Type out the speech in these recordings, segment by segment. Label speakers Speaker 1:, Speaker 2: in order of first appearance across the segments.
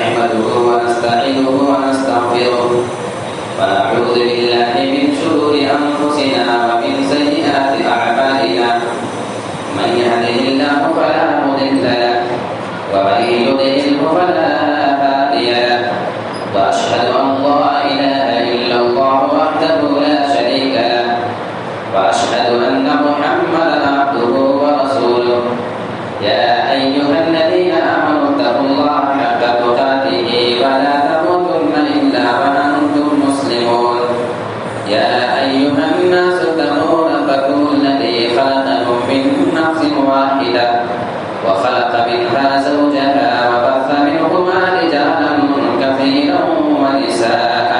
Speaker 1: نحمده ونستعينه ونستغفره ونعوذ بالله من شرور أنفسنا ومن سيئات أعمالنا من يهده الله فلا مضل له ومن يضلل فلا هادي له وأشهد أن لا إله إلا الله وحده لا شريك له وأشهد أن محمدا عبده ورسوله يا أيها الذين آمنوا اتقوا الله حق تقاته ولا تموتن إلا وأنتم مسلمون يا أيها الناس اتقوا ربكم الذي خلقكم من نفس واحدة وخلق منها زوجها وبث منهما رجالا كثيرا ونساء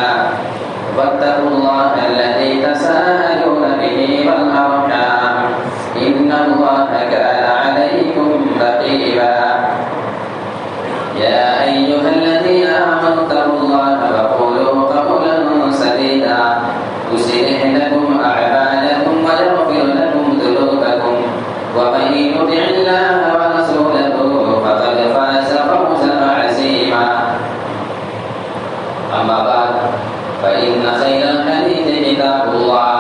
Speaker 1: واتقوا الله الذي تساءلون به والأرحام إن الله كان عليكم رقيبا يا أيها الذين آمنوا اتقوا الله وقولوا قولا سديدا يصلح لكم أعمالكم ويغفر لكم ذنوبكم ومن يطع الله ورسوله فقد فاز فوزا عظيما أما بعد فإن خير الحديث كتاب الله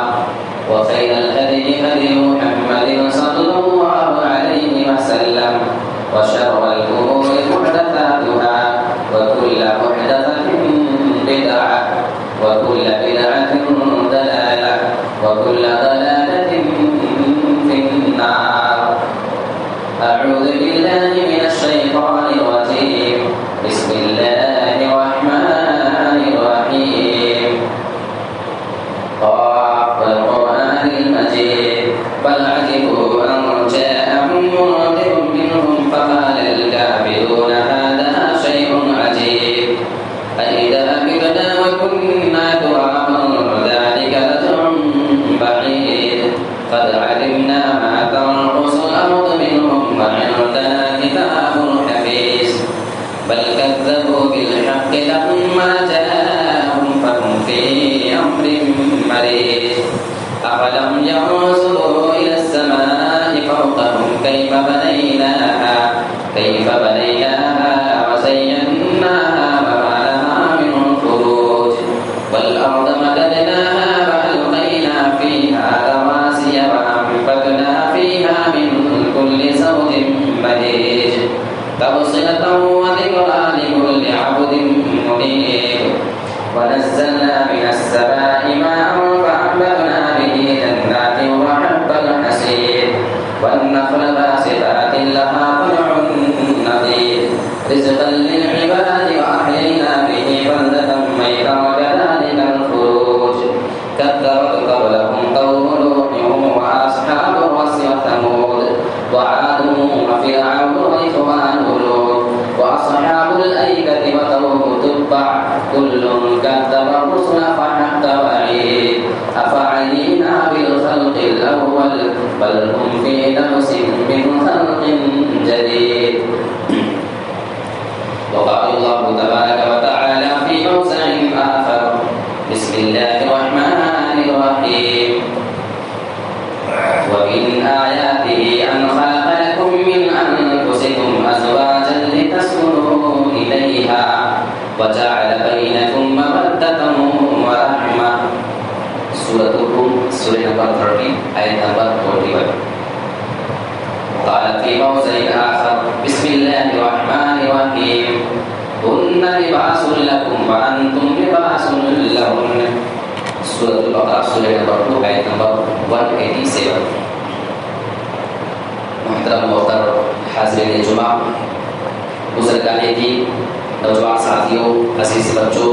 Speaker 1: وخير الهدي هدي محمد صلى الله عليه وسلم وشر الأمور محدثاتها وكل محدثة بدعة وكل بدعة ضلالة وكل ضلالة في النار. أعوذ بالله من الشيطان الرجيم. بسم الله الرحمن الرحيم. والقرآن المجيد بل عجبوا أن جاءهم منذر منهم فقال الكافرون هذا شيء عجيب أإذا متنا وكنا ترابا ذلك رجع بعيد قد علمنا ما تنقص الأرض منهم وعندنا كتاب حفيظ بل كذبوا بالحق لما جاءهم فهم في أمر مريج أفلم ينظروا إلى السماء فوقهم كيف بنيناها وزيناها وما لها من فروج والأرض مددناها وألقينا فيها رواسي وأنبتنا فيها من كل زوج بهيج تبصرة وذكرى لكل عبد منيب ونزلنا من السماء ماء فأنبتنا به جنات وحب الحصيد والنخل باسقات لها طلع نضيد رزقا للعباد وأحيينا به بلدة ميتا وكذلك الخروج كذبت قبلهم قوم نوح وأصحاب الرس وثمود وعاد وفرعون وإخوان لوط وأصحاب الأيكة وقوم تبع كل كذب الرسل فحق وعيد أفعينا بالخلق الأول بل هم في لبس من خلق جديد. وقال الله تبارك وتعالى في موضع آخر بسم الله الرحمن الرحيم ومن آياته أن خلق لكم من أنفسكم أزواجا لتسكنوا إليها وجعل بينكم مودة ورحمة. سورة الروم سورة نمبر 30 آية نمبر 41. قال في موضع آخر بسم الله الرحمن الرحيم هن لباس لكم وأنتم لباس لهن. سورة البقرة سورة نمبر 2 آية نمبر 187. محترم محترم حاضرین جمعہ، بزرگان دین، نوجوان ساتھیوں، عزیز بچوں،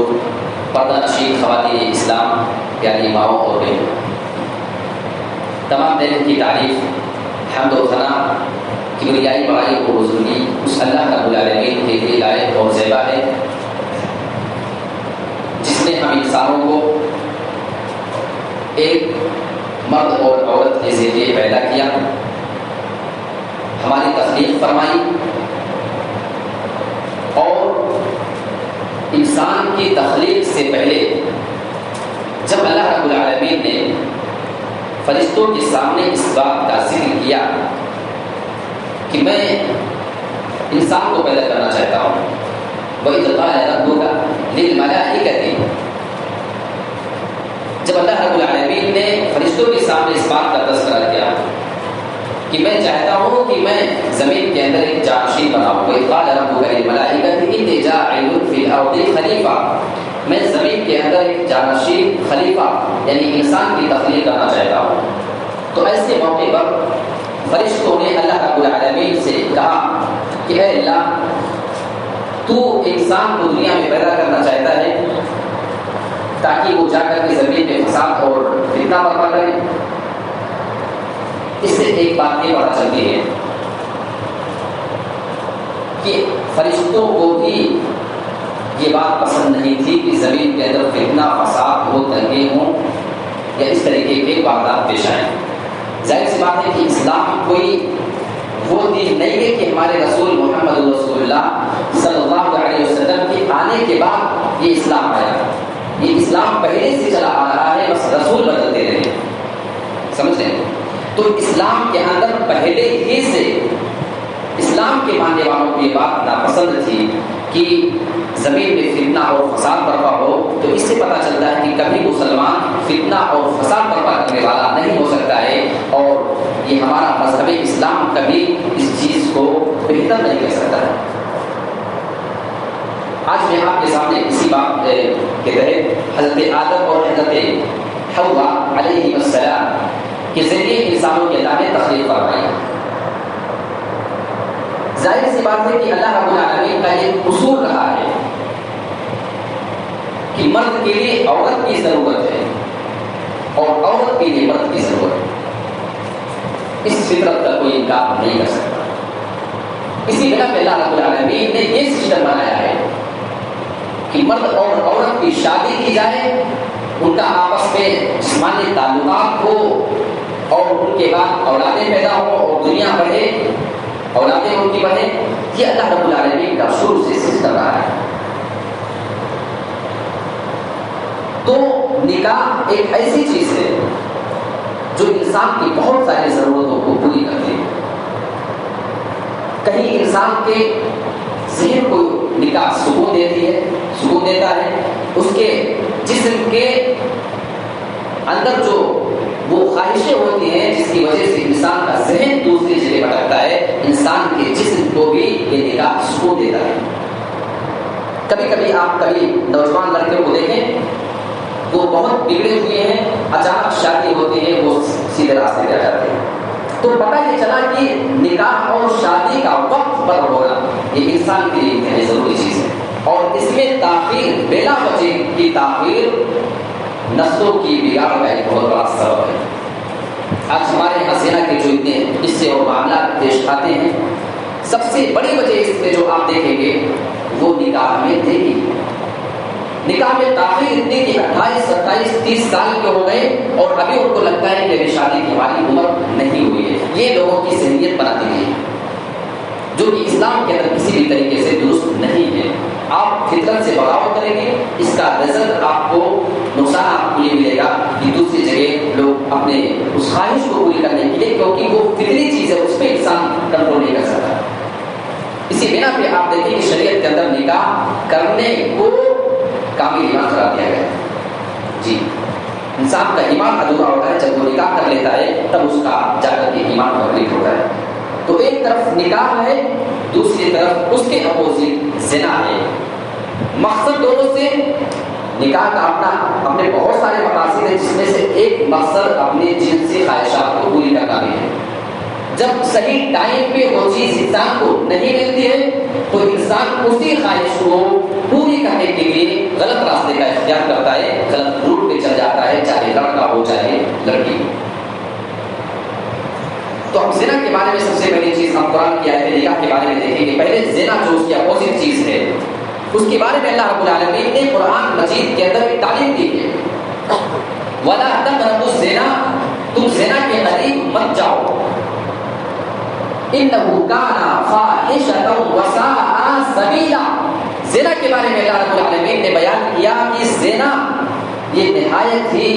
Speaker 1: پردہ نشین خواتین اسلام، پیاری ماؤں اور بہنوں، تمام دین کی تعریف، حمد و ثنا، کبریائی بڑائی اور بزرگی اس اللہ رب العالمین کے لیے لائق اور زیبا ہے جس نے ہم انسانوں کو ایک مرد اور عورت کے ذریعے پیدا کیا، ہماری تخلیق فرمائی اور انسان کی تخلیق سے پہلے جب اللہ رب العالمین نے فرشتوں کے سامنے اس بات کا ذکر کیا کہ میں انسان کو پیدا کرنا چاہتا ہوں، وَإِذْ قَالَ رَبُّكَ لِلْمَلَائِكَةِ، جب اللہ رب العالمین نے فرشتوں کے سامنے اس بات کا تذکرہ کیا کہ میں چاہتا ہوں کہ میں زمین کے اندر ایک جانشین بناؤں، وَإِذْ قَالَ رَبُّكَ لِلْمَلَائِكَةِ إِنِّي جَاعِلٌ فِي الْأَرْضِ خَلِيفَةً، میں زمین کے اندر ایک جانشین خلیفہ یعنی انسان کی تخلیق کرنا چاہتا ہوں۔ تو ایسے موقع پر فرشتوں نے اللہ رب العالمین سے کہا کہ اے اللہ، تو انسان کو دنیا میں پیدا کرنا چاہتا ہے تاکہ وہ جا کر کے زمین میں فساد اور فتنہ برپا کرے۔ اس سے ایک بات یہ پتہ چلتی ہے کہ فرشتوں کو بھی یہ بات پسند نہیں تھی کہ زمین کے اندر فتنہ فساد ہو، دنگے ہوں یا اس طریقے کے واردات پیش آئیں۔ ظاہر سی بات ہے کہ اسلام کوئی وہ دین نہیں ہے کہ ہمارے رسول محمد رسول اللہ صلی اللہ علیہ وسلم کے آنے کے بعد یہ اسلام آیا۔ یہ اسلام پہلے سے چلا آ رہا ہے، بس رسول بدلتے رہے، سمجھ رہے ہیں؟ تو اسلام کے اندر پہلے ہی سے اسلام کے ماننے والوں کو یہ بات ناپسند تھی کہ زمین میں فتنہ اور فساد برپا ہو۔ تو اس سے پتہ چلتا ہے کہ کبھی مسلمان فتنہ اور فساد برپا کرنے والا نہیں ہو سکتا ہے، اور یہ ہمارا مذہب اسلام کبھی اس چیز کو بہتر نہیں کر سکتا ہے۔ آج میں آپ کے سامنے اسی بات کے تحت حضرت آدم اور حضرت حوا علیہ السلام کے ذریعے انسانوں کے اللہ نے تخلیق فرمائی۔ ظاہر سی بات ہے کہ اللہ رب العالمین کا یہ اصول رہا ہے کہ مرد کے لیے عورت کی ضرورت ہے اور عورت کے لیے مرد کی ضرورت ہے۔ اس فطرت کا کوئی انکار نہیں کر سکتا۔ اسی بنا پہ اللہ رب العالمین نے یہ سسٹم بنایا ہے کہ مرد اور عورت کی شادی کی جائے، ان کا آپس میں جسمانی تعلقات ہو اور ان کے بعد اولادیں پیدا ہوں اور دنیا بڑھے، اولادیں ان کی بڑھیں۔ یہ اللہ رب العالمین کا شروع سے سسٹم رہا ہے۔ تو نکاح ایک ایسی چیز ہے جو انسان کی بہت ساری ضرورتوں کو پوری کرتی ہے۔ کہیں انسان کے ذہن کو نکاح سکون دیتی ہے، سکون دیتا ہے، اس کے جسم کے اندر جو وہ خواہشیں ہوتی ہیں جس کی وجہ سے انسان کا ذہن دوسری جگہ بھٹکتا ہے، انسان کے جسم کو بھی یہ نکاح سکون دیتا ہے۔ کبھی کبھی آپ کبھی نوجوان لڑکیوں کو دیکھیں، وہ بہت بگڑے ہوئے ہیں، اچانک شادی ہوتی ہے، وہ سیدھے راستے پہ آ جاتے ہیں۔ تو پتہ یہ چلا کہ نکاح اور شادی کا وقت پر ہونا یہ انسان کے لیے بہت ضروری چیز ہے، اور اس میں تاخیر، بلا وجہ کی تاخیر نسلوں کی بگاڑ کا ایک بہت بڑا سبب ہے۔ آج ہمارے یہاں زنا کے جو اتنے قصے اور معاملات پیش آتے ہیں، سب سے بڑی وجہ اس میں جو آپ دیکھیں گے وہ نکاح میں دیری۔ نکاح میں تاخیر اتنی کہ 28, 27, 30 سال کے ہو گئے اور ابھی ان کو لگتا ہے کہ ابھی شادی کی ہماری عمر نہیں ہوئی ہے۔ یہ لوگوں کی ذہنیت بناتی گئی ہے جو کہ اسلام کے اندر کسی بھی طریقے سے درست نہیں ہے۔ آپ فطرت سے بغاوت کریں گے، اس کا رزلٹ آپ کو، نقصان آپ کو یہ ملے گا کہ دوسری جگہ لوگ اپنے اس خواہش کو پوری کرنے کے لیے، کیونکہ وہ فطری چیز ہے، اس پہ انسان کنٹرول نہیں کر سکتا۔ اسی بنا پہ آپ دیکھیں کہ شریعت کے اندر نکاح کرنے کو کامل ایمان قرار دیا گیا۔ جی، انسان کا ایمان ادھورا ہوتا ہے جب وہ نکاح کر لیتا ہے، تب اس کا جا کر کے ایمان کمپلیٹ ہوتا ہے۔ تو ایک طرف نکاح ہے، دوسری طرف اس کے اپوزٹ زنا ہے۔ مقصد دونوں سے نکاح کا اپنے بہت سارے مقاصد ہیں، جس میں سے ایک مقصد اپنے جنسی خواہشات کو پوری کرنا بھی ہے۔ جب صحیح ٹائم پہ وہ چیز انسان کو نہیں ملتی ہے تو انسان اسی خواہش کو پوری کرنے کے لیے غلط راستے کا اختیار کرتا ہے، غلط روٹ پہ چل جاتا ہے، چاہے لڑکا ہو چاہے لڑکی ہو۔ تو ہم زنا کے بارے میں سب سے پہلی چیز ہم قرآن کی آیت نکاح کے بارے میں دیکھیں گے۔ پہلے زنا جو اس کی اپوزٹ چیز ہے، اس کے بارے میں اللہ رب العالمین نے قرآن مجید کے اندر ایک تعلیم دی ہے، وَلَا تَقْرَبُوا الزِّنَا، تم زنا کے قریب مت جاؤ، إِنَّهُ كَانَ فَاحِشَةً وَسَاءَ سَبِيلًا۔ زنا کے بارے میں اللہ رب العالمین نے بیان کیا کہ زنا یہ نہایت ہی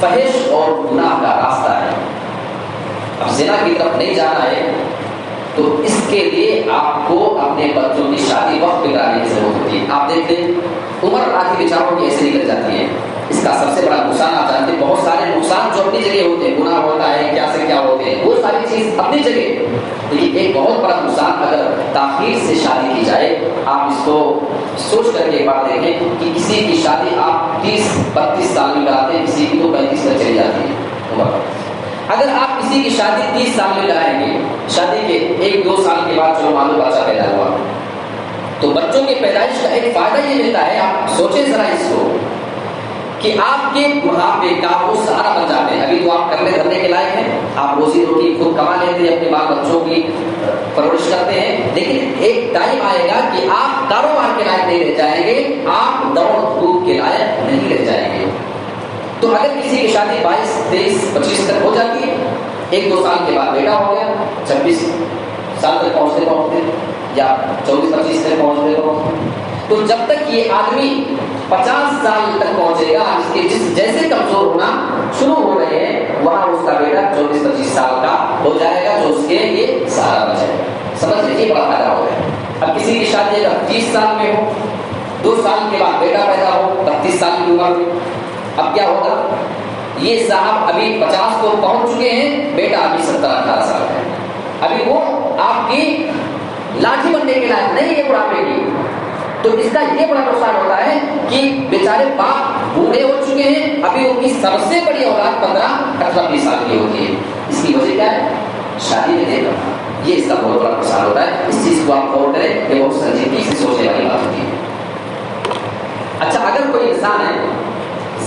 Speaker 1: فحش اور گناہ کا راستہ ہے۔ اب زنا کی طرف نہیں جانا ہے تو اس کے لیے آپ کو اپنے بچوں کی شادی وقت پہ کرانے کی ضرورت ہوتی ہے۔ آپ دیکھ لیں عمر آدھی بیچاروں کی ایسے نکل جاتی ہے. اس کا سب سے بڑا نقصان آپ جانتے ہیں, بہت سارے نقصان جو اپنی جگہ ہوتے ہیں, گناہ ہوتا ہے, کیا سے کیا ہوتے ہیں, وہ ساری چیز اپنی جگہ, لیکن ایک بہت بڑا نقصان اگر تاخیر سے شادی کی جائے. آپ اس کو سوچ کر کے ایک بات دیکھیں کہ کسی کی شادی آپ 30-32 سال میں کراتے ہیں, کسی کی تو 35 تک چلی جاتی ہے عمر. اگر آپ کسی کی شادی 30 سال میں کرائیں گے, شادی کے 1-2 سال کے بعد چلو مان لو بچہ پیدا ہوا, تو بچوں کی پیدائش کا ایک فائدہ یہ ملتا ہے. آپ سوچیں ذرا اس کو کہ آپ کے بڑھاپے کا وہ سہارا بن جاتے ہیں. ابھی تو آپ کرنے دھرنے کے لائق ہیں, آپ روزی روٹی خود کما لیتے ہیں, اپنے بال بچوں کی پرورش کرتے ہیں, لیکن ایک ٹائم آئے گا کہ آپ کاروبار کے لائق نہیں رہ جائیں گے, آپ دوڑ دھوپ کے لائق نہیں رہ جائیں گے. تو اگر کسی کی شادی 22-23-25 تک ہو جاتی ہے, 1-2 سال کے بعد بیٹا ہو گیا, 26 سال تک پہنچتے یا 24-25 تک پہنچتے, تو جب تک یہ آدمی 50 سال تک پہنچے گا, اس کے جیسے کمزور ہونا شروع ہو رہے ہیں, وہاں اس کا بیٹا 24-25 سال کا ہو جائے گا, جو اس کے لیے سہارا بن جائے گا. سمجھ لیجیے بڑا فائدہ ہو گیا. اب کسی کی شادی اگر 30 سال میں ہو, 2 سال کے بعد بیٹا پیدا ہو 32 سال کی عمر میں, اب کیا ہوگا؟ یہ صاحب ابھی 50 کو پہنچ چکے ہیں, بیٹا ابھی 17-18 سال کا ہے, ابھی وہ آپ کی لاٹھی بننے کے لائق نہیں ہے بڑھاپے کی. تو اس کا یہ بڑا نقصان ہوتا ہے کہ بیچارے باپ بوڑھے ہو چکے ہیں, ابھی ان کی سب سے بڑی اولاد 15-18-20 سال کی ہوتی ہے. اس کی وجہ کیا ہے؟ شادی میں دے کرنا. یہ اس کا بہت بڑا نقصان ہوتا ہے. اس چیز کو آپ غور کریں, یہ بہت سنجیدگی سے سوچنے والی بات ہوتی ہے. اچھا, اگر کوئی انسان ہے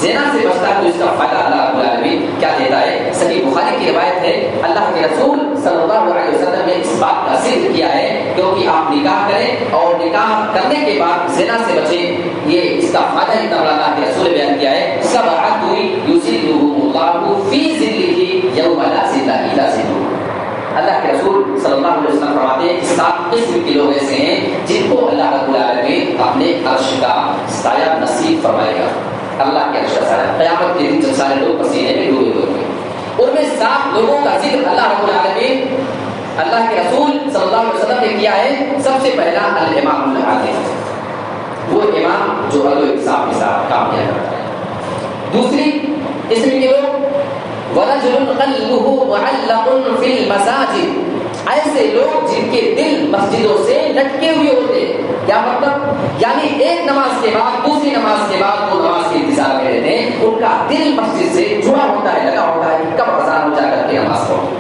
Speaker 1: زنا سے بچتا ہے تو اس کا فائدہ اللہ رب العالمین کیا دیتا ہے؟ صحیح بخاری کی روایت ہے, اللہ کے رسول صلی اللہ علیہ وسلم نے اس بات کا ذکر کیا ہے کیونکہ آپ نکاح کریں اور نکاح کرنے کے بعد زنا سے بچیں. یہ اس کا فائدہ اتنا بڑا اللہ کے رسول نے بیان کیا ہے, سبعۃ یظلھم اللہ فی ظلہ یوم لا ظل الا ظلہ. اللہ کے رسول صلی اللہ علیہ وسلم فرماتے ہیں کہ 7 قسم کے لوگ ایسے ہیں جن کو اللہ رب العالمین اپنے عرش کا سایہ نصیب فرمائے گا. اللہ کے عرش کا سایہ قیامت کے دن جب سارے لوگ پسینے میں ڈوبے ہوئے ہیں, ان میں 7 لوگوں کا ذکر اللہ رب العالمین اللہ کے رسول صلی اللہ علیہ وسلم نے کیا ہے. سب سے پہلا الامام العادل, وہ امام جو عدل و انصاف کے ساتھ کام کیا کرتا ہے. دوسری قسم کے لوگ ورجل قلبه معلق فی المساجد, ایسے لوگ جن کے دل مسجدوں سے لٹکے ہوئے ہوتے ہیں. کیا مطلب؟ یعنی ایک نماز کے بعد دوسری نماز کے بعد وہ نماز کے انتظار میں رہتے ہیں, ان کا دل مسجد سے جڑا ہوتا ہے, لگا ہوتا ہے کہ کب اذان ہو جا کر کے نماز پڑھو.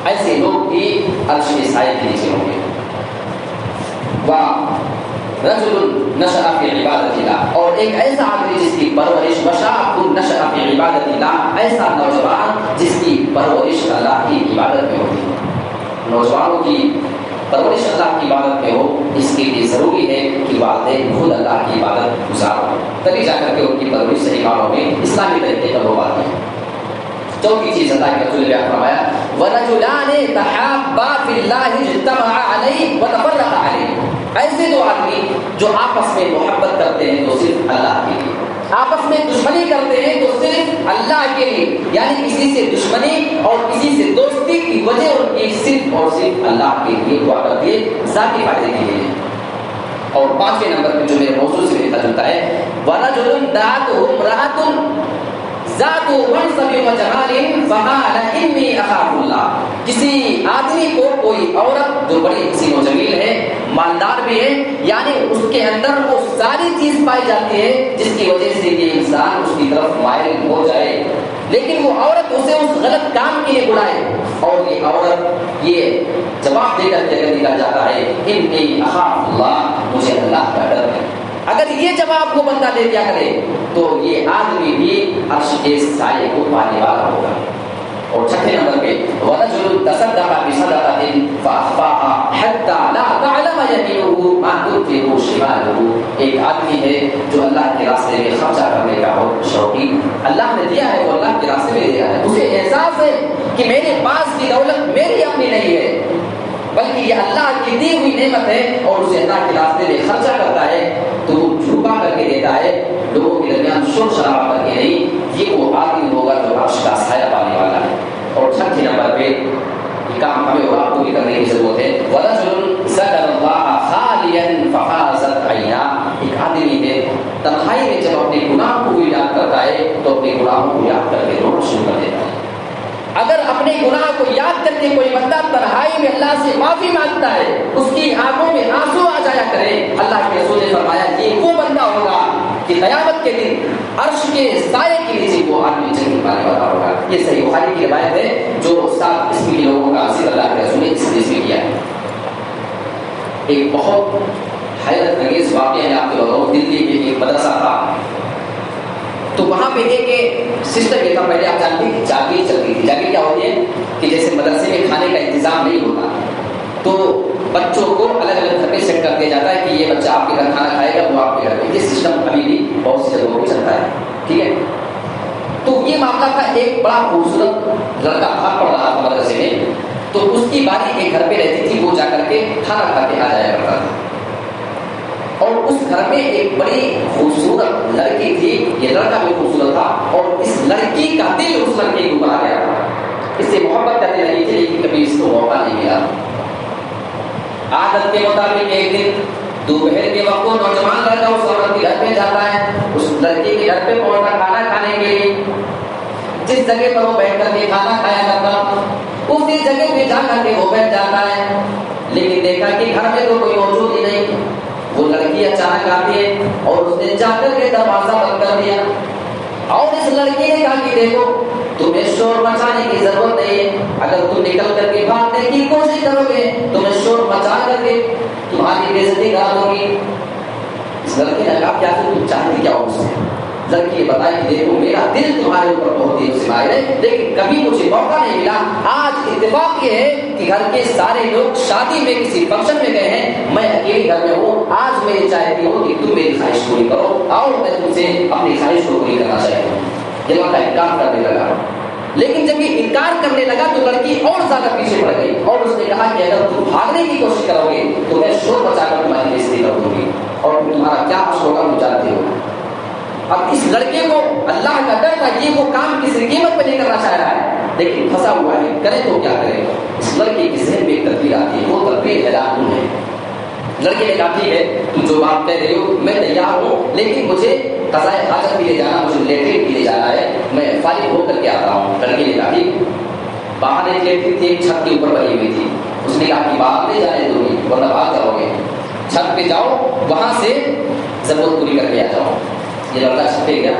Speaker 1: ایسے لوگ بھی عرش کے سائے کے نیچے ہوں گے. رجل نشأ فی عبادت اللہ, اور ایک ایسا آدمی جس کی پرورش وشاب نشأ فی عبادت اللہ, ایسا نوجوان جس کی پرورش اللہ کی عبادت میں ہوتی ہے. نوجوانوں کی پرورش اللہ کی عبادت میں ہو, اس کے لیے ضروری ہے کہ والدین خود اللہ کی عبادت گزار ہو, تبھی جا کر کے ان کی پرورش صحیح کاموں میں اسلامی طریقے پر ہو پاتی ہے. چوتھی چیز اللہ کے رسول نے بیان فرمایا, ورجلان تحابا فی اللہ اجتمعا علیہ وتفرقا علیہ, ایسے 2 آدمی جو آپس میں محبت کرتے ہیں تو صرف اللہ کے لیے, آپس میں دشمنی کرتے ہیں تو صرف اللہ کے لیے, یعنی کسی سے دشمنی اور کسی سے دوستی کی وجہ ان کی صرف اور صرف اللہ کے لیے ہوا کرتی ہے, ذاتی فائدے کے لیے. اور 5ویں نمبر پہ جو میرے موضوع سے ملتا جلتا ہے, وَرَجُلٌ دَعَتْهُ امْرَأَةٌ ذات منصب و جمال فقال انی اخاف اللہ, کسی آدمی کو کوئی عورت جو بڑی حسین و جمیل ہے, مالدار بھی ہے, یعنی اس کے اندر وہ ساری چیز پائی جاتی ہے جس کی وجہ سے یہ انسان اس کی طرف مائل ہو جائے, لیکن وہ عورت اسے اس غلط کام کے لیے بلائے, اور یہ عورت یہ جواب دے کر کے نکل جاتا ہے انی اخاف اللہ, مجھے اللہ کا ڈر ہے. اگر یہ جواب کو بندہ دے دیا کرے تو یہ آدمی بھی عرش کے سائے کو پانے والا ہوگا. اور 6 نمبر پہ ورجل تصدق بصدقة فأخفاها حتى لا تعلم يمينه ما تنفق شماله, ایک آدمی ہے جو اللہ کے راستے میں خرچہ کرنے کا بہت شوقین, اللہ نے دیا ہے وہ اللہ کے راستے میں دیا ہے, اسے احساس ہے کہ میرے پاس کی دولت میری اپنی نہیں ہے بلکہ یہ اللہ کی دی ہوئی نعمت ہے, اور اسے اللہ کے راستے میں خرچہ کرتا ہے تو وہ چھپا کر کے دیتا ہے, لوگوں کے درمیان شور شرابہ کر کے نہیں. یہ وہ آدمی ہوگا جو عرش کا سایہ پانے والا ہے. اور 6 نمبر پہ یہ کام ہمیں اور آپ کو بھی کرنے کی ضرورت ہے, وَرَجُلٌ ذَكَرَ اللَّهَ خَالِيًا فَفَاضَتْ عَيْنَاهُ, ایک آدمی کہ کوئی بندہ تنہائی میں اللہ سے معافی مانگتا ہے اس کی آنکھوں میں آنسو آ جایا کرے. اللہ کے رسول نے فرمایا یہ وہ بندہ ہوگا کہ قیامت کے دن عرش کے سائے کے نیچے وہ آدمی جنت پانے والا ہوگا. یہ صحیح بخاری کی روایت ہے جو 7 عیسوی کے لوگوں کا ذکر اللہ کے رسول نے اس حدیث میں کیا ہے. ایک بہت حیرت انگیز واقعہ ہے آپ کے لوگوں. دلی میں ایک مدرسہ تھا تو وہاں پہ ایک سسٹم یہ تھا. پہلے آپ جانتے ہیں کہ جاگیر چلتی تھی. جاگیر کیا ہوتی ہے کہ جیسے مدرسے میں کھانے کا انتظام نہیں ہوتا تو بچوں کو الگ الگ گھر پہ سیٹ کر دیا جاتا ہے کہ یہ بچہ آپ کے گھر کھانا کھائے گا وہ آپ کے گھر پہ. یہ سسٹم ابھی بھی بہت سی جگہوں پہ چلتا ہے. ٹھیک ہے. تو یہ معاملہ تھا. ایک بڑا خوبصورت لڑکا بھاگ پڑ رہا تھا مدرسے میں تو اس کی باری ایک گھر پہ رہتی تھی. وہ جا کر کے کھانا کھا کے آ جایا کرتا تھا اور اس گھر میں ایک بڑی خوبصورت لڑکی تھی. یہ لڑکا بھی خوبصورت تھا اور اس لڑکی کا دل اس لڑکے کے اوپر آ گیا. اس سے محبت کرنے لگی تھی لیکن کبھی اس کو موقع نہیں ملا. عادت کے مطابق ایک دن دوپہر کے وقت نوجوان لڑکا اس عورت کے گھر پہ جاتا ہے. اس لڑکی کے گھر پہ پہنچا کھانا کھانے کے لیے. جس جگہ پر وہ بیٹھ کر کے کھانا کھایا کرتا اسی جگہ پہ جا کر کے وہ بیٹھ جاتا ہے. لیکن دیکھا کہ گھر میں تو کوئی موجود ہی نہیں. وہ لڑکی اچانک آتی ہے اور اس نے جا کر کے دروازہ بند کر دیا اور اس لڑکی نے کہا کہ دیکھو تمہیں شور مچانے کی ضرورت نہیں ہے. اگر تم نکل کر کے بھاگنے کی کوشش کرو گے تمہیں شور مچا کر کے تمہاری بےعزتی کرا دوں گی. اس لڑکی نے کہا کیا تم چاہتی کیا ہو مجھ سے؟ لڑکی بتائی کہ دیکھو میرا دل تمہارے اوپر بہت ہی مائل ہے لیکن کبھی مجھے موقع نہیں ملا. آج اتفاق یہ ہے کہ گھر کے سارے لوگ شادی میں کسی فنکشن میں گئے ہیں, میں اکیلی گھر میں ہوں. آج میں یہ چاہتی ہوں کہ تم میری خواہش پوری کرو اور میں تم سے اپنی خواہش کو پوری کرنا چاہتی ہوں. یہ لڑکا انکار کرنے لگا لیکن جب یہ انکار کرنے لگا تو لڑکی اور زیادہ پیچھے پڑ گئی اور اس نے کہا کہ اگر تم بھاگنے کی کوشش کرو گے تو میں شور بچا کر تمہاری بےعزتی کر دوں گی اور تمہارا کیا حشر ہوگا تم جانتے ہو. اب اس لڑکے کو اللہ کا ڈر تھا یہ وہ کام کسی قیمت پہ نہیں کرنا چاہ رہا ہے لیکن پھنسا ہوا ہے. کرے تو کیا کرے. اس لڑکے کے ذہن میں ایک تدبیر آتی ہے. وہ تدبیر حیران ہے. لڑکے نے کہا ٹھیک ہے تم جو بات کہہ رہی ہو میں تیار ہوں لیکن مجھے قضائے حاجت بھی لے جانا, مجھے لیٹرین بھی لے جانا ہے, میں فارغ ہو کر کے آتا ہوں. لڑکے نے کہا ٹھیک. باہر ایک لیٹرین تھی ایک چھت کے اوپر بنی ہوئی تھی. اس نے کہا کہ باہر لے جانے دو گی ورنہ بھاگ جاؤ گے. چھت پہ جاؤ وہاں سے ضرورت پوری کر کے آ جاؤ. یہ لڑکا چھت پہ گیا.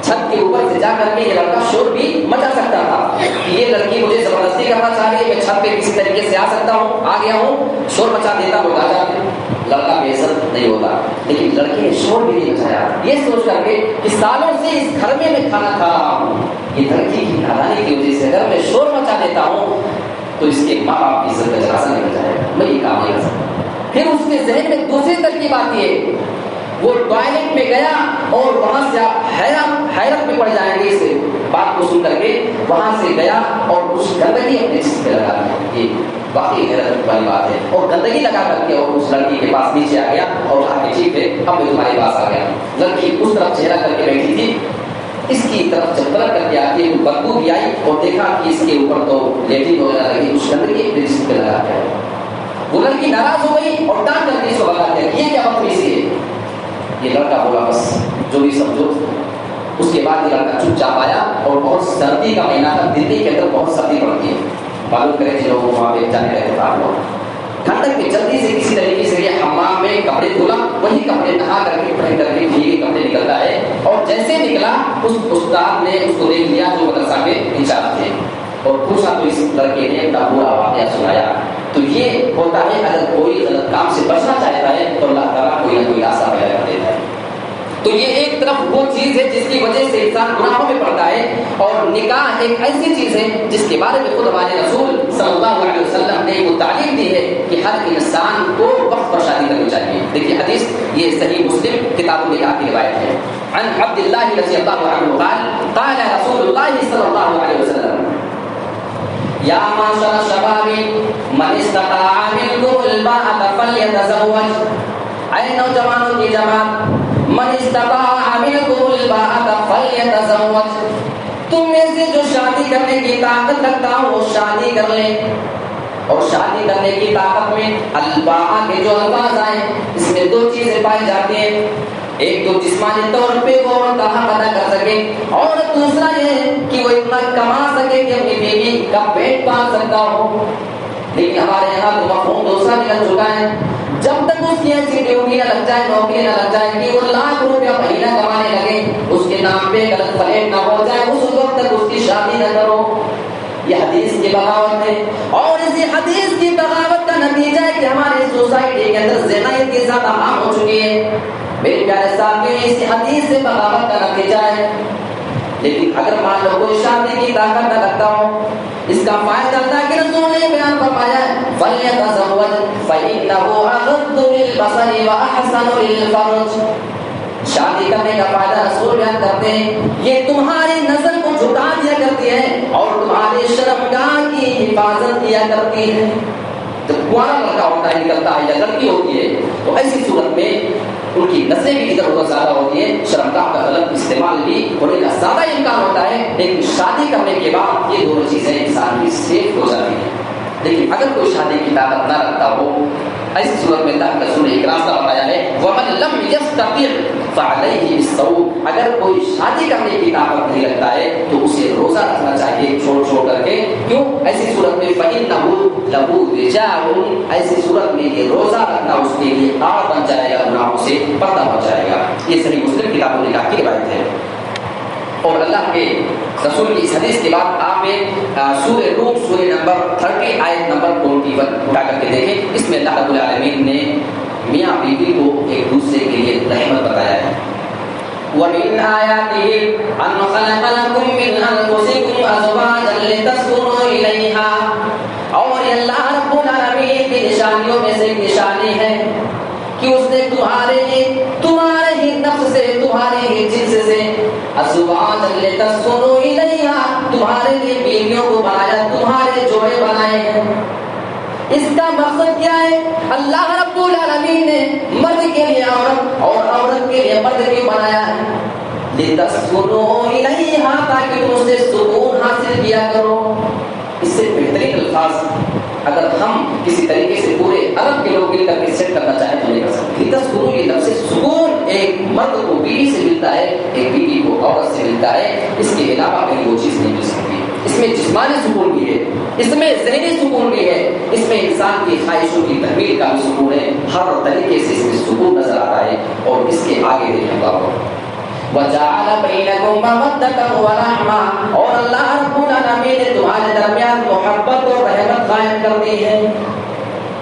Speaker 1: چھت کے اوپر سے جا کر کے یہ لڑکا شور بھی مچا سکتا تھا کہ یہ لڑکی مجھے زبردستی کرنا چاہ رہی ہے, میں چھت پہ کسی طریقے سے آ سکتا ہوں, آ گیا ہوں, شور مچا دیتا ہوں, آ جاتے. لڑکا بے عزت نہیں ہوتا لیکن لڑکے نے شور بھی نہیں مچایا. یہ سوچ کر کے کہ سالوں سے اس گھر میں کھانا کھا رہا ہوں, یہ لڑکی کی نادانی کی وجہ سے اگر میں شور مچا دیتا ہوں تو اس کے ماں باپ کی عزت کا جنازہ نہیں جائے گا, میں یہ کام نہیں کر سکتا. پھر اس کے ذہن میں دوسری ترکیب آتی ہے. وہ ٹوائلٹ میں گیا اور وہاں سے آپ حیرت میں پڑ جائیں گے اس بات کو سن کر کے. وہاں سے گیا اور اس گندگی اپنے جسم پہ لگا دی. یہ واقعی حیرت والی بات ہے. اور گندگی لگا کر کے اور اس لڑکی کے پاس نیچے آ گیا اور کہا کہ ٹھیک ہے اب میں تمہارے پاس آ گیا. لڑکی اس طرف چہرہ کر کے بیٹھی تھی. اس کی طرف جب طرف کر کے آتی ہے بدبو بھی آئی اور دیکھا کہ اس کے اوپر تو لیٹرین وغیرہ لگی, اس گندگی اپنے جسم پہ لگا دیا. وہ لڑکی ناراض ہو گئی اور ڈانٹ کر کے اس کو بتا دیا یہ کیا بدتمیزی ہے. یہ لڑکا بولا بس جو بھی سمجھو. اس کے بعد یہ لڑکا چپ چاپ آیا اور بہت سردی کا مہینہ تھا. دلی کے اندر بہت سردی پڑتی ہے. معلوم کرے تھے لوگ وہاں پہ جانے رہتے تھے. ٹھنڈک میں جلدی سے کسی طریقے سے یہ حمام میں کپڑے دھولا, وہی کپڑے نہا کر کے پہن کر کے بھیگے کپڑے نکلتا ہے. اور جیسے نکلا اس استاد نے اس کو دیکھ لیا جو مدرسہ کے انچارج تھے اور پوچھا تو اس لڑکے نے اپنا پورا واقعہ سنایا. تو یہ ہوتا ہے اگر کوئی غلط کام سے بچنا چاہتا ہے تو اللہ تعالیٰ کوئی نہ کوئی راستہ پیدا کر دیتا ہے. تو یہ ایک طرف وہ چیز ہے جس کی وجہ سے انسان گناہوں میں پڑتا ہے, اور نکاح ایک ایسی چیز ہے جس کے بارے میں خود ہمارے رسول صلی اللہ علیہ وسلم نے وہ تعلیم دی ہے کہ ہر انسان کو وقت پر شادی کرنی چاہیے. دیکھیے حدیث یہ صحیح مسلم کتاب النکاح کی روایت ہے. عن عبد اللہ رضی اللہ عنہ قال قال رسول اللہ صلی اللہ علیہ وسلم یا معاشر الشباب من استطاع منکم الباءۃ فلیتزوج. اے نوجوانوں کی جماعت, من استطاع منکم الباءۃ فلیتزوج. تم میں سے جو شادی کرنے کی طاقت رکھتا ہو وہ شادی کر لے. اور شادی کرنے کی طاقت میں الباء کے جو الفاظ آئے اس میں دو چیزیں پائی جاتی ہیں. ایک تو جسمانی طور پہ وہ کا حق ادا کر سکے، اور دوسرا یہ کہ وہ اتنا کما سکے کہ اپنی بیوی کا پیٹ پال سکتا ہو۔ لیکن ہمارے یہاں تو مفہوم دوسرا نکل چکا ہے، جب تک اس کی ایسی ڈیوٹی نہ لگ جائے، نوکری نہ لگ جائے کہ وہ لاکھ روپیہ مہینہ کمانے لگے، اس کے نام پہ غلط فلیٹ نہ ہو جائے، اس وقت تک اس کی شادی نہ کرو۔ یہ حدیث کی بغاوت ہے، اور اسی حدیث کی بغاوت کا نتیجہ ہے کہ ہماری سوسائٹی کے اندر زنا اتنی زیادہ عام ہو چکی ہے۔ میرے پیارے ساتھیوں، اس حدیث سے بغاوت کا نتیجہ ہے۔ لیکن اگر مان لو کوئی شادی کی طاقت نہ رکھتا ہو، اس کا فائدہ اللہ کے رسول نے بیان فرمایا ہے فَلْيَتَزَوَّجْ فَإِنَّهُ أَغَضُّ لِلْبَصَرِ وَأَحْسَنُ لِلْفَرْجِ۔ شادی کرنے کا فائدہ رسول بیان کرتے ہیں، یہ تمہاری نظر کو جھکا دیا کرتی ہے اور تمہاری شرمگاہ کی حفاظت کیا کرتی ہے۔ جب کنوارا لڑکا ہوتا ہے، نکلتا ہے، یا لڑکی ہوتی ہے، تو ایسی صورت میں ان کی نسلیں بھی ادھر ادھر زیادہ ہوتی ہے، شرمگاہ کا غلط استعمال بھی ہونے کا زیادہ امکان ہوتا ہے۔ لیکن شادی کرنے کے بعد یہ دونوں چیزیں انسان کی سیف ہو جاتی ہیں۔ لیکن اگر کوئی شادی کی طاقت نہ رکھتا ہو، ایسی صورت میں اللہ کے رسول نے ایک راستہ بتایا ہے وَمَن لَمْ يَسْتَطِعْ فَعَلَيْهِ بِالصَّوْمِ۔ اگر کوئی شادی کرنے کی طاقت نہیں رکھتا ہے تو اسے روزہ رکھنا چاہیے چھوڑ چھوڑ کر کے۔ کیوں؟ ایسی صورت میں فَإِنَّهُ لَهُ وِجَاءٌ، ایسی صورت میں یہ روزہ رکھنا اس کے لیے آڑ بن جائے گا، گناہوں سے پردہ بن جائے گا۔ یہ صحیح مسلم کتاب النکاح کی روایت ہے۔ اور اللہ کے رسول کی اس حدیث کے بعد آپ سورہ روم سورہ نمبر 30 آیت نمبر 21 اٹھا کر کے دیکھیں۔ اس میں اللہ رب العالمین نے میاں بیوی کو ایک دوسرے کے لیے رحمت بتایا ہے۔ وَمِنْ آيَاتِهِ أَنْ خَلَقَ لَكُم مِّنْ أَنفُسِكُمْ أَزْوَاجًا لِتَسْكُنُوا إِلَيْهَا، اور یہ اللہ رب العالمین کی نشانیوں میں سے ایک نشانی ہے کہ اس نے تمہارے ہی نفس سے، تمہارے ہی جنس سے ازواجا لتسکنوا الیہا، تمہارے لیے بیویوں کو بنایا، تمہارے جوڑے بنائے ہیں۔ اس کا مقصد کیا ہے؟ اللہ رب العالمین نے مرد کے لیے عورت اور عورت کے لیے مرد بھی بنایا ہے، لتسکنوا الیہا، تاکہ تم اس سے سکون حاصل کیا کرو۔ اس سے بہترین الفاظ اگر ہم کسی طریقے سے پورے عرب کے لوگ مل کر کے سیٹ کرنا چاہیں تو نہیں کر سکتے۔ لتسکنوا، یہ لفظ سکون ایک مرد کو بیوی سے ملتا ہے، ایک بیوی کو عورت سے ملتا ہے، اس کے علاوہ کہیں وہ چیز نہیں مل سکتی۔ اس میں جسمانی سکون بھی ہے، اس میں ذہنی سکون بھی ہے، اس میں انسان کی خواہشوں کی تکمیل کا بھی سکون ہے، ہر طریقے سے اس میں سکون نظر آتا ہے۔ اور اس کے آگے دیکھیں بابا وَجَعَلَ بَيْنَكُم مَّوَدَّةً وَرَحْمَةً، اور اللہ رب العالمین نے تمہارے درمیان محبت اور رحمت قائم کر دی ہے۔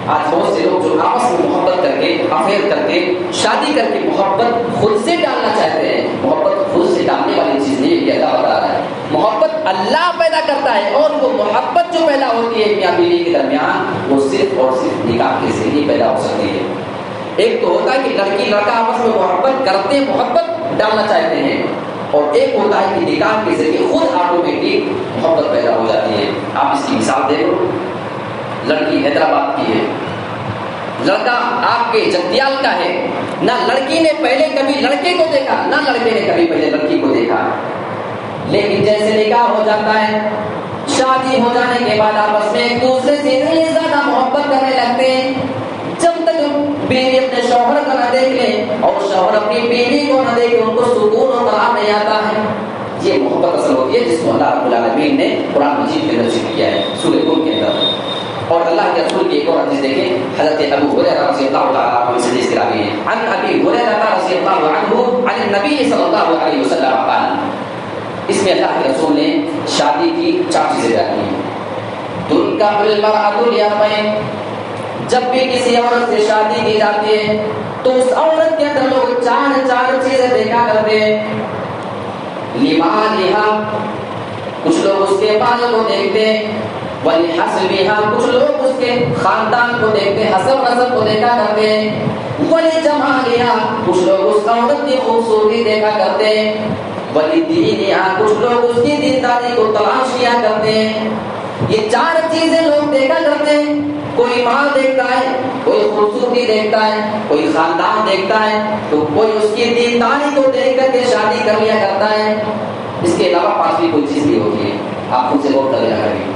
Speaker 1: آج بہت سے لوگ جو آپس میں محبت کر کے، افیئر کر کے، شادی کر کے محبت خود سے ڈالنا چاہتے ہیں، محبت خود سے ڈالنے والی چیز نہیں ہے، اللہ بتا رہا ہے۔ محبت اللہ پیدا کرتا ہے، اور وہ محبت جو پیدا ہوتی ہے میاں بیوی کے درمیان، وہ صرف اور صرف نکاح کے ذریعے پیدا ہو سکتی ہے۔ ایک تو ہوتا ہے کہ لڑکی لڑکا آپس میں محبت کرتے ہیں، محبت ڈالنا چاہتے ہیں، اور ایک ہوتا ہے کہ نکاح کے ذریعے خود آٹومیٹک محبت پیدا ہو جاتی ہے۔ آپ اس کی مثال دیکھو، لڑکی حیدرآباد کی ہے، لڑکا آپ کے جگتیال کا ہے، نہ لڑکی نے پہلے کبھی لڑکے کو دیکھا، نہ لڑکے نے کبھی پہلے لڑکی کو دیکھا، لیکن جیسے نکاح ہو جاتا ہے، شادی ہو جانے کے بعد آپس میں ایک دوسرے سے اتنی زیادہ محبت کرنے لگتے ہیں، جب تک بیوی اپنے شوہر کو نہ دیکھ لے اور شوہر اپنی بیوی کو نہ دیکھے، ان کو سکون اور آرام نہیں آتا ہے۔ یہ محبت اصل ہوتی ہے جس کو اللہ رب العالمین نے قرآن مجید کے اندر ذکر کیا ہے، سورہ نور کے اندر۔ اور اللہ کے رسول کی ایک اور حدیث دیکھیں، حضرت ابو ہریرہ رضی اللہ تعالیٰ عنہ سے حدیث کی راوی ہے، عن ابی ہریرہ رضی اللہ عنہ عن النبی صلی اللہ علیہ وسلم قال، اس میں اللہ کے رسول نے شادی کی 4 چیزیں بیان کی ہیں۔ تنکح المرأة لیرمین، جب بھی کسی عورت سے شادی کی جاتی ہے تو اس عورت کے اندر لوگ 4 چیزیں دیکھا کرتے ہیں۔ لمالہا، کچھ لوگ اس کے مال کو دیکھتے ہیں، ولحسبہا، کچھ لوگ اس کے خاندان کو دیکھتے ہیں، حسب نسب کو دیکھا کرتے ہیں، ولجمالہا، کچھ لوگ اس عورت کی خوبصورتی دیکھا کرتے ہیں، ولدینہا، کچھ لوگ اس کی دینداری کو تلاش کیا کرتے ہیں۔ یہ 4 چیزیں لوگ دیکھا کرتے ہیں۔ کوئی مال دیکھتا ہے، کوئی خوبصورتی دیکھتا ہے، کوئی خاندان دیکھتا ہے، تو کوئی اس کی دینداری کو دیکھ کر کے شادی کر لیا کرتا ہے۔ اس کے علاوہ 5ویں کوئی چیز نہیں ہوتی ہے، آپ خود سے غور کریں۔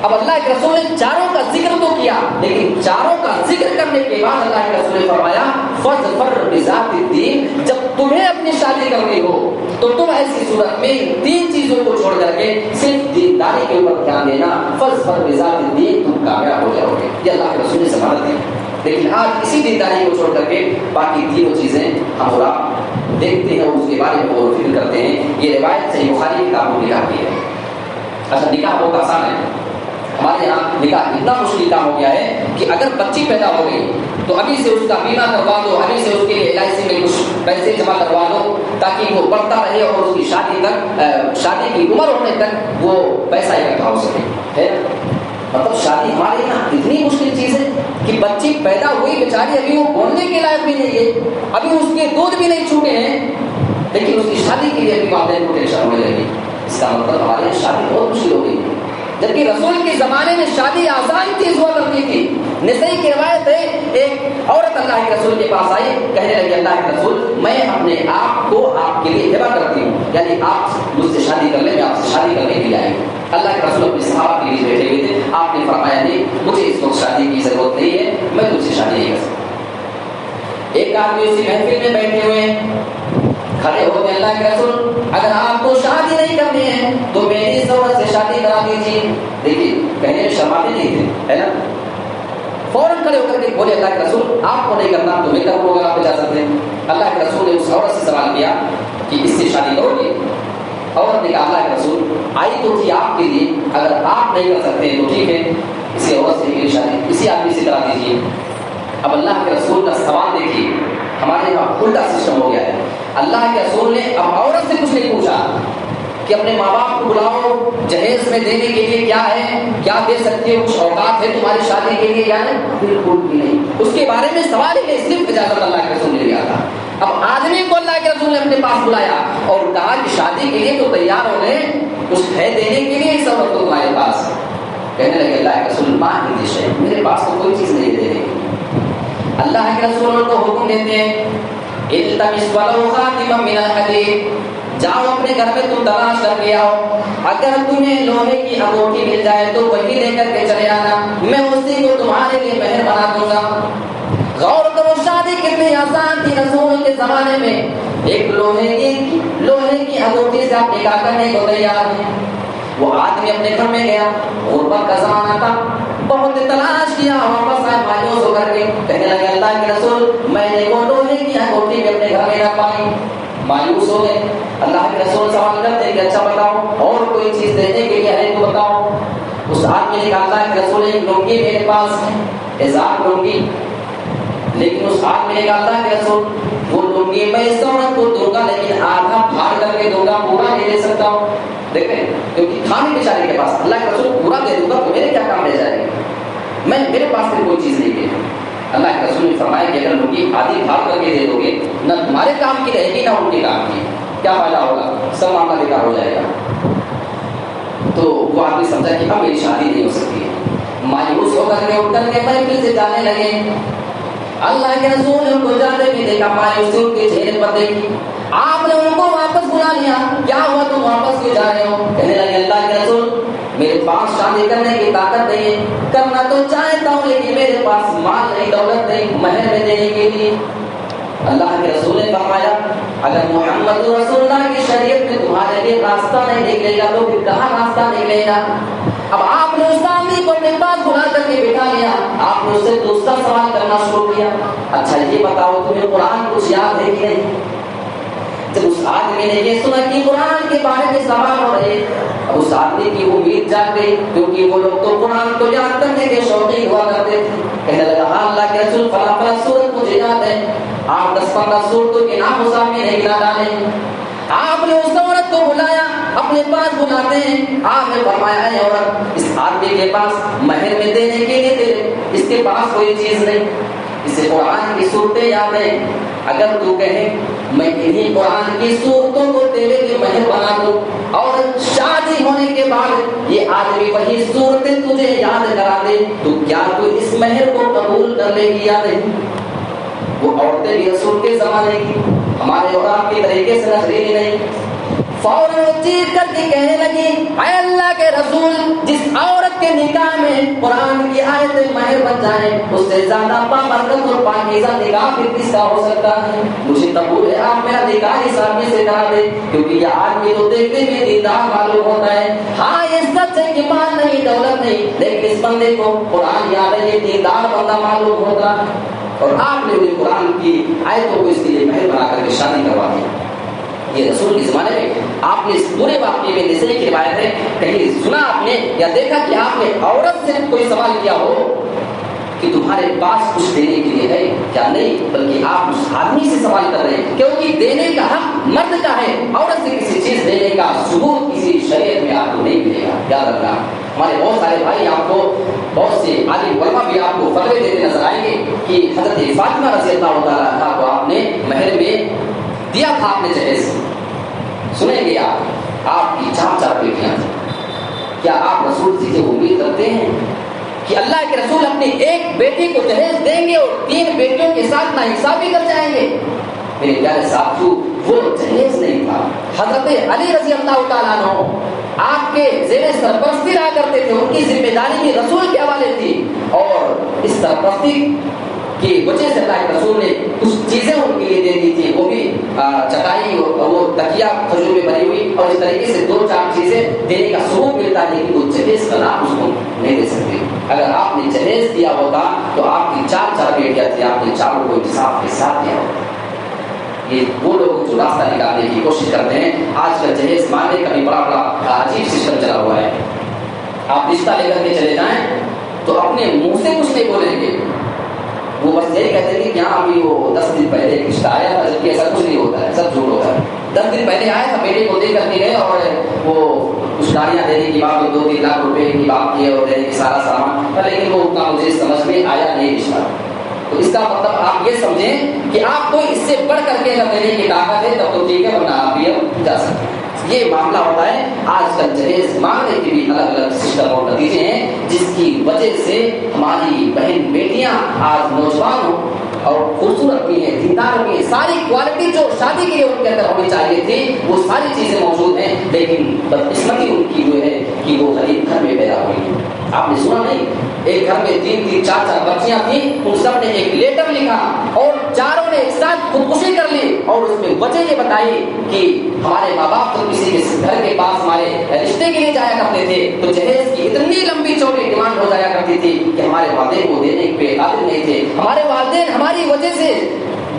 Speaker 1: اب اللہ کے رسول نے چاروں کا ذکر تو کیا، لیکن چاروں کا ذکر کرنے کے بعد اللہ کے رسول نے فرمایا فَاظْفَرْ بِذَاتِ الدِّينِ، جب تمہیں اپنی شادی کرنی ہو تو تم ایسی صورت میں تین چیزوں کو چھوڑ کر کے صرف دینداری کے اوپر دھیان دینا، فَاظْفَرْ بِذَاتِ الدِّينِ، تم کامیاب ہو جاؤ گے۔ یہ اللہ کے رسول نے ضمانت دی۔ لیکن آج اسی دینداری کو چھوڑ کر کے باقی تینوں چیزیں ہم اور آپ دیکھتے ہیں، اس کے بارے میں غور و فکر کرتے ہیں۔ یہ روایت صحیح بخاری کی کتاب میں نکاح کی ہے۔ اچھا، نکاح بہت آسان ہے، ہمارے یہاں نکاح اتنا مشکل کام ہو گیا ہے کہ اگر بچی پیدا ہو گئی تو ابھی سے اس کا بیمہ کروا دو، ابھی سے اس کے لیے LIC میں کچھ پیسے جمع کروا دو تاکہ وہ بڑھتا رہے اور اس کی شادی کی عمر ہونے تک وہ پیسہ اکٹھا ہو سکے، ہے مطلب شادی ہمارے یہاں اتنی مشکل چیز ہے کہ بچی پیدا ہوئی بیچاری ابھی وہ بولنے کے لائق بھی نہیں ہے، ابھی اس کے دودھ بھی نہیں چھوٹے ہیں، لیکن اس کی شادی کے لیے ابھی والدین کو ٹینشن ہونے لگی۔ اس کا مطلب ہمارے یہاں شادی بہت مشکل ہو گئی، جبکہ رسول کے زمانے میں شادی آسان چیز ہوا کرتی تھی۔ نسائی کی روایت ہے، ایک عورت اللہ کے رسول کے پاس آئی، کہنے لگی اللہ کے رسول میں اپنے آپ کو آپ کے لیے ہبہ کرتی ہوں، یعنی آپ مجھ سے شادی کر لیں، میں آپ سے شادی کرنے کے لیے آئی ہوں۔ اللہ کے رسول اپنے صحابہ کے لیے بیٹھے ہوئے تھے، آپ نے فرمایا نہیں مجھے اس وقت شادی کی ضرورت نہیں ہے، میں تجھ سے شادی نہیں کر سکتا۔ ایک آدمی اسی محفل میں بیٹھے ہوئے کھڑے ہو گئے، اللہ کے رسول اگر آپ کو شادی نہیں کرنی ہے تو میری عورت سے شادی کرا دیجیے۔ دیکھیے کہنے میں شرماتے نہیں تھے، ہے نا، فوراً کھڑے ہو کر کے بولے اللہ کے رسول آپ کو نہیں کرنا تو میں کروں گا، آپ اجازت دیں۔ اللہ کے رسول نے اس عورت سے سوال کیا کہ اس سے شادی کرو گے؟ عورت نے کہا اللہ کے رسول آئی تو تھی آپ کے لیے، اگر آپ نہیں کر سکتے تو ٹھیک ہے، اسی عورت سے میری شادی اسی آدمی سے کرا دیجیے۔ اب اللہ کے رسول کا سوال دیکھیے، ہمارے یہاں الٹا سسٹم ہو گیا ہے۔ اللہ کے رسول نے اب عورت سے کچھ نہیں پوچھا کہ اپنے ماں باپ کو بلاؤ، جہیز میں دینے کے لیے کیا ہے، کیا دے سکتی ہو، کچھ اوقات ہے تمہاری شادی کے لیے یا نہیں، بالکل بھی نہیں۔ اس کے بارے میں سوال ہی نہیں، صرف اجازت اللہ کے رسول نے لیا تھا۔ اب آدمی کو اللہ کے رسول نے اپنے پاس بلایا اور کہا کہ شادی کے لیے تو تیار ہو گئے، کچھ ہے دینے کے لیے اس عورت کو تمہارے پاس؟ کہنے لگے اللہ کے رسول ماں کی دش ہے، میرے پاس تو کوئی چیز نہیں ہے دینے کے لیے۔ اللہ کے رسول کو حکم دیتے ہیں التمس ولو خاتما من الحدید، جاؤ اپنے گھر میں تم تلاش کر کے آؤ، اگر تمہیں لوہے کی انگوٹھی مل جائے تو وہی لے کر کے چلے آنا، میں اسی کو تمہارے لیے مہر بنا دوں گا۔ غور کرو شادی کتنی آسان تھی رسول کے زمانے میں، ایک لوہے کی انگوٹھی سے آپ نکاح کرنے کو تیار ہیں۔ وہ آدمی اپنے گھر میں گیا، غربت کا زمانہ تھا، بہت تلاش کیا، واپس آئے مایوس ہو کر کے کہنے لگے اللہ کے رسول میں نے وہ لوہے کی انگوٹھی بھی اپنے گھر میں نہ پائی، مایوس ہو گئے۔ اللہ کے رسول سوال کرتے کہ اچھا بتاؤ اور کوئی چیز دینے کے لیے ہے تو بتاؤ۔ اس آدمی نے کہا اللہ کے رسول ایک لنگی میرے پاس ہے، ازار لنگی، لیکن اس آدمی نے کہا اللہ کے رسول وہ لنگی میں اس عورت کو دوں گا لیکن آدھا بھاڑ کر کے دوں گا، پورا نہیں دے سکتا ہوں، دیکھیں کیونکہ کھانے بیچارے کے پاس اللہ کے رسول پورا دے دوں گا تو میرے کیا کام رہ جائے گا، میرے پاس پھر کوئی چیز نہیں ہے۔ اللہ کے رسول نے فرمایا کہ اگر لنگی آدھی بھاڑ کر کے دے دو گے نہ تمہارے کام کی رہے گی نہ ان کے کام کی، کیا فائدہ ہوگا، سب معاملہ بیکار ہو جائے گا۔ تو وہ آدمی سمجھا کہ اب میری شادی نہیں ہو سکتی ہے، مایوس ہو کر کے اٹھ کر کے محفل سے جانے لگے۔ اللہ کے رسول نے ان کو جاتے بھی دیکھا، مایوسی ان کے چہرے پر دیکھی، آپ نے ان کو واپس بلا لیا، کیا ہوا تم واپس کیوں جا رہے ہو؟ کہنے لگے اللہ کے رسول میرے پاس شادی کرنے کی طاقت نہیں ہے، کرنا تو چاہتا ہوں لیکن میرے پاس مال نہیں، دولت نہیں مہر میں دینے کے لیے۔ اللہ کے رسول نے فرمایا اگر محمد رسول اللہ کی شریعت میں تمہارے لیے راستہ نہیں نکلے گا تو پھر کہاں راستہ نکلے گا؟ اب آپ نے اس آدمی کو اپنے پاس بلا کر کے بٹھا لیا، آپ نے اس سے دوسرا سوال کرنا شروع کیا، اچھا یہ بتاؤ تمہیں قرآن کچھ یاد ہے کہ نہیں؟ جب اس آدمی نے یہ سنا کہ قرآن کے بارے میں سوال ہو رہے، اب اس آدمی کی امید جاگ گئی، کیونکہ وہ لوگ تو قرآن کو یاد کرنے کے شوقین ہوا کرتے تھے۔ کہنے لگا ہاں اللہ کے رسول فلاں فلاں سورت مجھے یاد ہے، آپ 10-15 سورتوں کے نام مسافر نہیں گنا ڈالے۔ آپ نے اس عورت کو بلایا، اپنے پاس بلاتے ہیں، آپ نے فرمایا ہے عورت اس آدمی کے پاس مہر میں دینے کے لیے دے، اس کے پاس کوئی چیز نہیں، اسے قرآن کی صورتیں یاد ہیں، اگر تو کہے میں انہیں قرآن کی صورتوں کو تیرے لیے مہر بنا دوں اور شادی ہونے کے بعد یہ آدمی وہی صورتیں تجھے یاد کرا دے تو کیا تو اس مہر کو قبول کر لے گی یا نہیں؟ وہ عورتیں بھی رسول کے زمانے کی ہمارے اور آپ کے طریقے سے نخریلی نہیں،
Speaker 2: فوراً وہ چیخ کر کے کہنے لگی اے اللہ کے رسول جس عورت کے نکاح میں قرآن کی آیتیں مہر بن جائیں اس سے زیادہ بابرکت اور پاکیزہ نکاح پھر کس کا ہو سکتا ہے؟ مجھے قبول ہے آپ میرا نکاح اس آدمی سے کرا دیں کیونکہ یہ آدمی تو دیکھنے میں دیندار معلوم ہوتا ہے. ہاں یہ سچ ہے کہ مال نہیں دولت نہیں لیکن اس بندے کو قرآن یاد ہے یہ دیندار بندہ معلوم ہوتا ہے. اور آپ نے انہیں قرآن کی آیتوں کو اس کے لیے مہر بنا کر کے شادی کروا دی. یہ رسول کے زمانے میں آپ نے اس پورے واقعے میں نسائی کی روایت ہے کہیں سنا آپ نے یا دیکھا کہ آپ نے عورت سے کوئی سوال کیا ہو کہ تمہارے پاس کچھ دینے کے لیے ہے کیا؟ نہیں، بلکہ آپ اس آدمی سے سوال کر رہے ہیں کیونکہ دینے کا حق مرد کا ہے. عورت سے کسی چیز دینے کا ثبوت کسی شریعت میں آپ کو نہیں ملے گا. یاد رکھنا ہمارے بہت سارے بھائی آپ کو بہت سے عالم علماء بھی آپ کو فتوے دیتے نظر آئیں گے کہ حضرت فاطمہ رضی اللہ تعالیٰ عنہا کو آپ نے مہر میں دیا تھا آپ نے جہیز. سنیں گے آپ کی 4 بیٹیاں تھیں. کیا آپ رسول سے امید کرتے ہیں کہ اللہ کے رسول اپنی ایک بیٹی کو جہیز دیں گے اور 3 بیٹیوں کے ساتھ ناانصافی کر جائیں گے؟ میرے پیارے ساتھیو وہ جہیز نہیں تھا. حضرت علی رضی اللہ تعالیٰ عنہ آپ کے زیر سرپرستی رہا کرتے تھے. ان کی ذمہ داری بھی رسول کے حوالے تھی اور اس سرپرستی کی وجہ سے اللہ کے رسول نے کچھ چیزیں ان کے لیے دے دی تھی. وہ بھی چٹائی وہ تکیا کھجور میں بنی ہوئی اور اس طریقے سے 2-4 چیزیں دینے کا ثبوت ملتا ہے لیکن وہ جہیز کا نام اس کو نہیں دے سکتے. اگر آپ نے جہیز دیا ہوتا تو آپ کی 4 بیٹیاں تھیں آپ نے 4 کو انصاف کے ساتھ دیا ہوتا. یہ وہ لوگ جو راستہ نکالنے کی کوشش کرتے ہیں آج کل جہیز مانگنے کا بھی بڑا عجیب سسٹم چلا ہوا ہے. آپ رشتہ لے کر کے چلے جائیں تو اپنے منہ سے کچھ نہیں بولیں گے. وہ بس یہی کہتے ہیں کہ یہاں ابھی وہ 10 دن پہلے ایک رشتہ آیا تھا جبکہ ایسا کچھ نہیں ہوتا ہے سب جھوٹ ہوتا ہے. 10 دن پہلے آیا تھا بیٹے کو دے کر کے گئے اور وہ کچھ گاڑیاں دینے کی بات 2-3 لاکھ روپے کی بات کی اور دینے کی سارا سامان لیکن وہ اتنا مجھے سمجھ میں آیا نہیں رشتہ. تو اس کا مطلب آپ یہ سمجھیں کہ آپ کو اس سے بڑھ کر کے اگر دینے کی طاقت ہے تب تو ٹھیک ہے ورنہ آپ بھی جا سکتے ہیں. یہ معاملہ ہوتا ہے. آج کل جہیز مانگنے کے بھی الگ الگ سسٹم اور نتیجے ہیں جس کی وجہ سے ہماری بہن بیٹیاں آج نوجوان ہوں اور خوبصورت بھی ہیں دیندار بھی ہیں. ساری کوالٹی جو شادی کے لیے ان کے اندر ہونی چاہیے تھی وہ ساری چیزیں موجود ہیں لیکن بدقسمتی ان کی جو ہے کہ وہ غریب گھر میں پیدا ہوئی. آپ نے سنا نہیں ایک گھر میں 3-3 4 بچیاں تھیں ان سب نے ایک لیٹر لکھا اور چاروں نے ایک ساتھ خودکشی کر لی اور اس میں وجہ یہ بتائی کہ ہمارے ماں باپ تو کسی کے گھر کے پاس ہمارے رشتے کے لیے جایا کرتے تھے تو جہیز کی اتنی لمبی چوڑی ڈیمانڈ ہو جایا کرتی تھی کہ ہمارے والدین کو دینے پہ قادر نہیں تھے. ہمارے والدین ہماری وجہ سے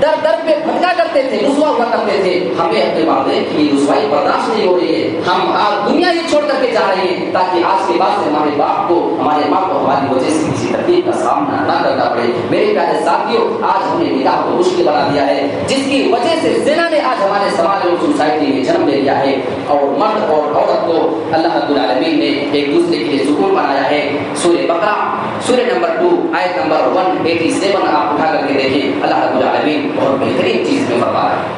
Speaker 2: در در پہ بھٹکا کرتے تھے رسوا ہوا کرتے تھے. ہمیں اپنے والدین کی رسوائی برداشت نہیں ہو رہی ہے. ہم آج دنیا ہی چھوڑ کر کے جا رہے ہیں تاکہ آج کے بعد سے ہمارے باپ کو ہمارے ماں کو ہماری وجہ سے کسی تکلیف کا سامنا نہ کرنا پڑے. میرے پیارے ساتھیوں آج ہم نے نکاح کو مشکل بنا دیا ہے جس کی وجہ سے زنا نے آج ہمارے سماج اور سوسائٹی میں جنم لے لیا ہے اور مرد اور عورت کو اللہ رب العالمین نے ایک دوسرے کے لیے سکون بنایا ہے. سورہ بقرہ سورہ نمبر 2 آیت نمبر 187 آپ اٹھا کر کے دیکھیں اللہ رب العالمین بہت بہترین چیز میں فرما رہا ہے.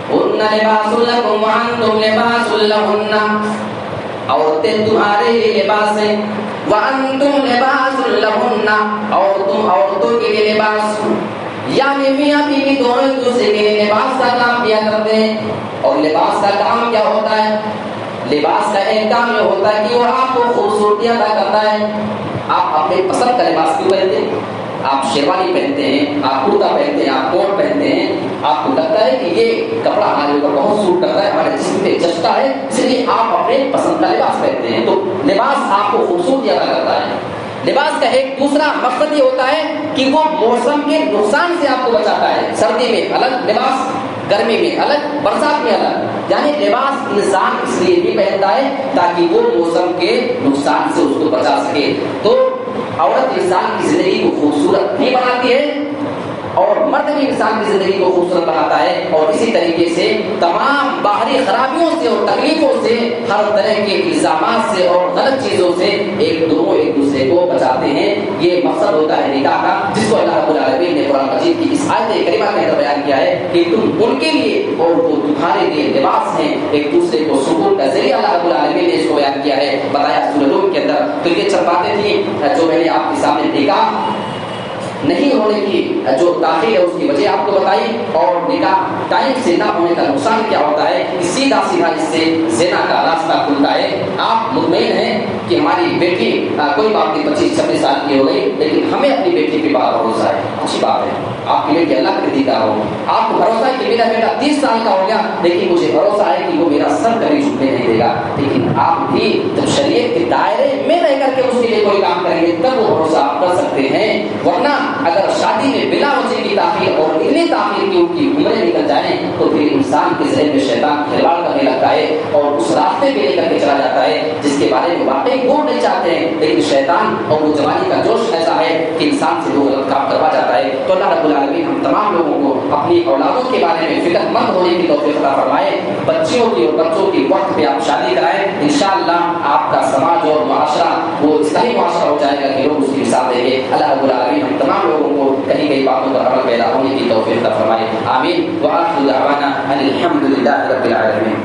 Speaker 2: هن لباس لكم وانتم لباس لهن. عورتیں تمہارے لیے لباس ہیں وانتم لباس لهن اور تم عورتوں کے لیے لباس. یعنی میاں بیوی دونوں ایک دوسرے کے لیے لباس کا کام کیا کرتے ہیں. اور لباس کا کام کیا ہوتا ہے؟ لباس کا ایک کام یہ ہوتا ہے کہ وہ آپ کو خوبصورتی عطا کرتا ہے. آپ اپنے پسند کا لباس کیوں پہنتے ہیں؟ آپ شیروانی پہنتے ہیں آپ کرتا پہنتے ہیں آپ کوٹ پہنتے ہیں آپ کو لگتا ہے کہ یہ کپڑا ہمارے اوپر بہت سوٹ کرتا ہے ہمارے جسم پہ جچتا ہے اس لیے آپ اپنے پسند کا لباس پہنتے ہیں. تو لباس آپ کو خوبصورتی عطا کرتا ہے. لباس کا ایک دوسرا مقصد یہ ہوتا ہے کہ وہ موسم کے نقصان سے آپ کو بچاتا ہے. سردی میں الگ لباس گرمی میں الگ برسات میں الگ. یعنی لباس انسان اس لیے بھی پہنتا ہے تاکہ وہ موسم کے نقصان سے اس کو بچا سکے. تو عورت انسان کی زندگی کو خوبصورت بھی بناتی ہے اور مرد بھی انسان کی زندگی کو خوبصورت بناتا ہے اور اسی طریقے سے تمام باہری خرابیوں سے اور تکلیفوں سے ہر طرح کے الزامات سے اور غلط چیزوں سے ایک دوسرے کو بچاتے ہیں. یہ مقصد ہوتا ہے نکاح کا جس کو اللہ رب العالمین نے قرآن مجید کی اس آیت کریمہ کے اندر بیان کیا ہے کہ تم ان کے لیے اور وہ تمہارے لیے لباس ہیں ایک دوسرے کو سکون کا ذریعہ اللہ رب العالمین نے اس کو بیان کیا ہے بتایا سورۃ روم کے اندر. تو یہ چند باتیں تھیں جو میں نے آپ کے سامنے دیکھا
Speaker 1: نہیں ہونے کی جو تاخیر ہے اس کی وجہ آپ کو بتائی، اور نکاح ٹائم سے نہ ہونے کا نقصان کیا ہوتا ہے کہ سیدھا سیدھا اس سے زنا کا راستہ کھلتا ہے۔ آپ مطمئن ہیں کہ ہماری بیٹی کوئی بات نہیں 25-26 سال کی ہو گئی لیکن ہمیں اپنی بیٹی پہ بڑا بھروسہ ہے، اچھی بات ہے، آپ کی بیٹی اللہ کے دیدار ہو، آپ کو بھروسہ ہے کہ میرا بیٹا 30 سال کا ہو گیا لیکن مجھے بھروسہ ہے کہ وہ میرا سر کبھی جھکنے نہیں دے گا، لیکن آپ بھی جب شریعت کے دائرے میں رہ کر کے اس کے لیے کوئی کام کریں گے تب وہ بھروسہ آپ کر سکتے ہیں، ورنہ اگر شادی میں بلا وجہ کی تاخیر اور اتنی تاخیر کی ان کی عمریں نکل جائیں تو پھر انسان کے ذہن میں شیطان کھلواڑ کرنے لگتا ہے اور اس راستے پہ لے کر کے چلا جاتا ہے جس کے بارے میں واقعی وہ نہیں چاہتے ہیں، لیکن شیطان اور وہ جوانی کا جوش ایسا ہے کہ انسان سے وہ غلط کام کروا جاتا ہے۔ تو اللہ رب العالمین ہم تمام لوگوں کو اپنی اولادوں کے بارے میں فکر مند ہونے کی توفیق عطا فرمائے، بچیوں کی اور بچوں کی وقت پہ آپ شادی کرائیں، انشاءاللہ آپ کا سماج اور معاشرہ وہ اصلاحی معاشرہ ہو جائے گا کہ لوگ اس کی مثال دیں گے۔ اللہ رب العالمین ہم تمام لوگوں کو کہیں کئی باتوں پر عمل پیدا ہونے کی توفیق عطا فرمائے، آمین۔ وآخر دعوانا ان الحمد للہ رب العالمین۔